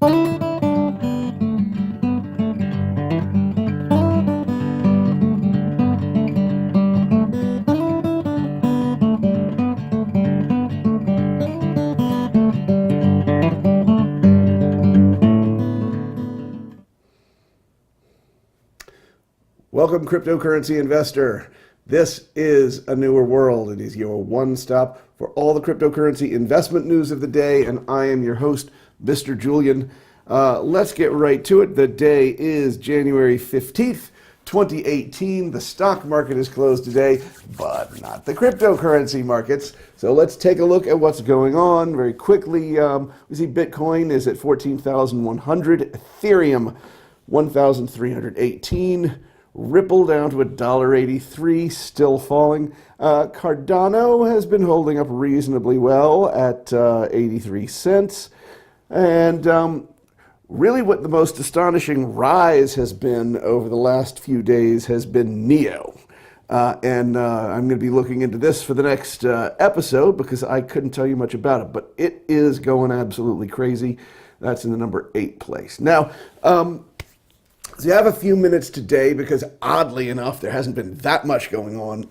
Welcome, cryptocurrency investor. This is A Newer World. It is your one-stop for all the cryptocurrency investment news of the day, and I am your host, Mr. Julian. Let's get right to it. The day is January 15th, 2018. The stock market is closed today, but not the cryptocurrency markets. So let's take a look at what's going on very quickly. We see Bitcoin is at 14,100, Ethereum 1,318. Ripple down to $1.83, still falling. Cardano has been holding up reasonably well at 83 cents. And really what the most astonishing rise has been over the last few days has been NEO. I'm going to be looking into this for the next episode because I couldn't tell you much about it, but it is going absolutely crazy. That's in the number 8 place. Now, so you have a few minutes today because, oddly enough, there hasn't been that much going on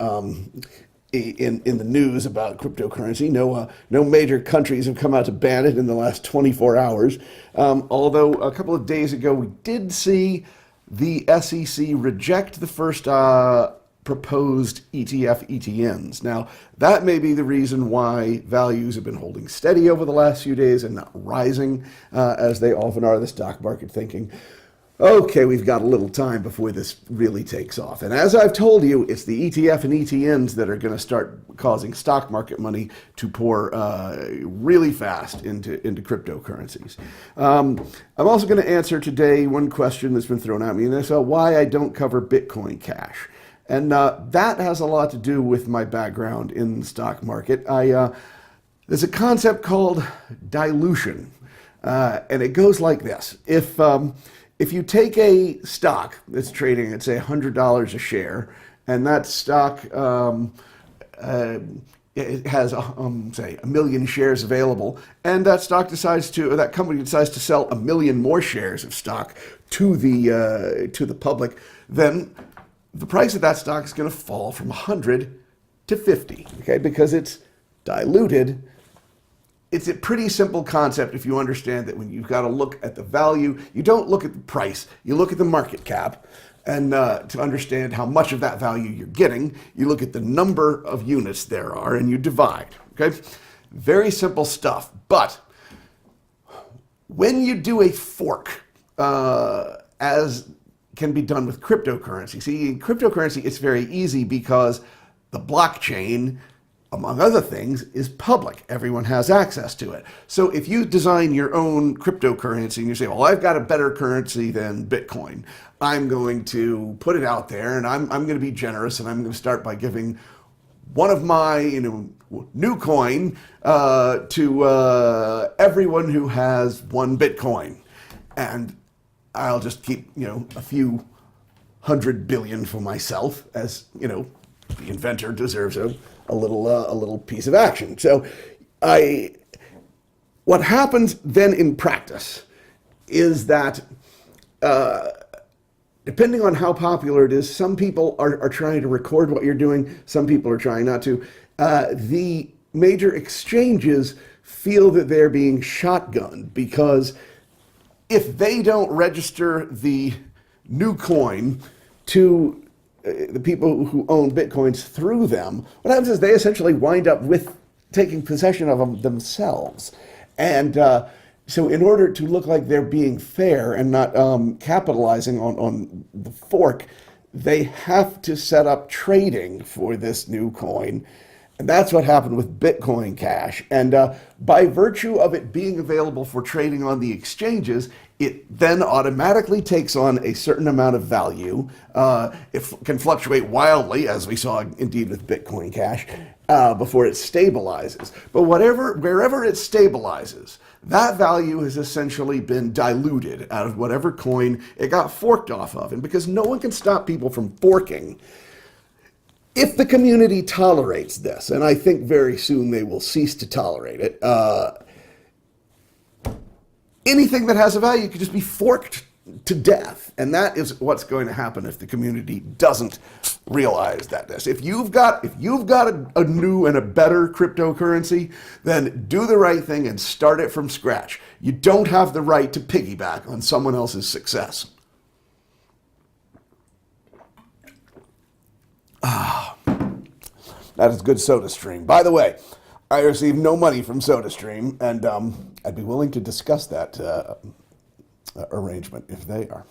in the news about cryptocurrency. No major countries have come out to ban it in the last 24 hours. Although a couple of days ago, we did see the SEC reject the first proposed ETF ETNs. Now, that may be the reason why values have been holding steady over the last few days and not rising, as they often are, the stock market thinking, okay, we've got a little time before this really takes off. And as I've told you, it's the ETF and ETNs that are going to start causing stock market money to pour really fast into cryptocurrencies. I'm also going to answer today one question that's been thrown at me, and that's why I don't cover Bitcoin Cash. And that has a lot to do with my background in the stock market. There's a concept called dilution, and it goes like this. If you take a stock that's trading at, say, $100 a share, and that stock it has, say, 1 million shares available, and that company decides to sell 1 million more shares of stock to the public, then the price of that stock is going to fall from 100 to 50, okay, because it's diluted. It's a pretty simple concept if you understand that when you've got to look at the value, you don't look at the price, you look at the market cap. And to understand how much of that value you're getting, you look at the number of units there are and you divide, okay? Very simple stuff. But when you do a fork, as can be done with cryptocurrency, see, in cryptocurrency, it's very easy because the blockchain, among other things, is public. Everyone has access to it. So if you design your own cryptocurrency and you say, well, I've got a better currency than Bitcoin, I'm going to put it out there and I'm going to be generous and I'm going to start by giving one of my new coin to everyone who has 1 Bitcoin. And I'll just keep, a few 100 billion for myself, as, the inventor deserves a little piece of action. So what happens then in practice is that depending on how popular it is, some people are trying to record what you're doing, some people are trying not to. The major exchanges feel that they're being shotgunned because if they don't register the new coin to the people who own Bitcoins through them, what happens is they essentially wind up with taking possession of them themselves. And so in order to look like they're being fair and not capitalizing on the fork, they have to set up trading for this new coin. And that's what happened with Bitcoin Cash. And by virtue of it being available for trading on the exchanges, it then automatically takes on a certain amount of value. It can fluctuate wildly, as we saw indeed with Bitcoin Cash, before it stabilizes. But wherever it stabilizes, that value has essentially been diluted out of whatever coin it got forked off of. And because no one can stop people from forking, if the community tolerates this, and I think very soon they will cease to tolerate it, anything that has a value could just be forked to death. And that is what's going to happen if the community doesn't realize that. If you've got a new and a better cryptocurrency, then do the right thing and start it from scratch. You don't have the right to piggyback on someone else's success. That is good SodaStream. By the way, I receive no money from SodaStream, and I'd be willing to discuss that arrangement if they are.